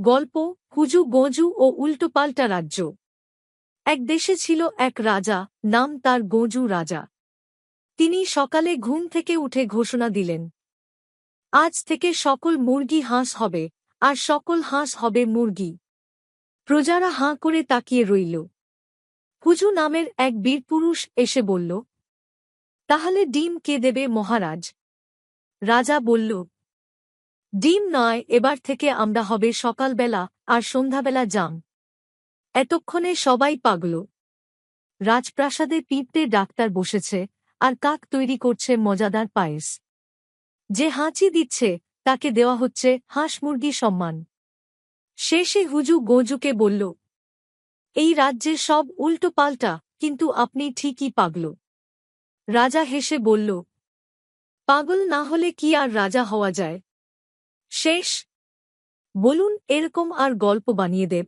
গল্প হুজু গজু ও উল্টোপাল্টা রাজ্য। এক দেশে ছিল এক রাজা, নাম তার গজু রাজা। তিনি সকালে ঘুম থেকে উঠে ঘোষণা দিলেন, আজ থেকে সকল মুরগি হাঁস হবে, আর সকল হাঁস হবে মুরগি। প্রজারা হাঁ করে তাকিয়ে রইল। হুজু নামের এক বীরপুরুষ এসে বলল, তাহলে ডিম কে দেবে মহারাজ? রাজা বলল, ডিম নয়, এবার থেকে আমরা হবে সকালবেলা আর সন্ধ্যাবেলা জাম। এতক্ষণে সবাই পাগল। রাজপ্রাসাদে পিঁপড়ে ডাক্তার বসেছে, আর কাক তৈরি করছে মজাদার পায়েস। যে হাঁচি দিচ্ছে তাকে দেওয়া হচ্ছে হাঁস মুরগি সম্মান। শেষে হুজু গজুকে বলল, এই রাজ্যে সব উল্টো পাল্টা, কিন্তু আপনি ঠিকই পাগল। রাজা হেসে বলল, পাগল না হলে কি আর রাজা হওয়া যায়? শেষ। বলুন, এরকম আর গল্প বানিয়ে দেব।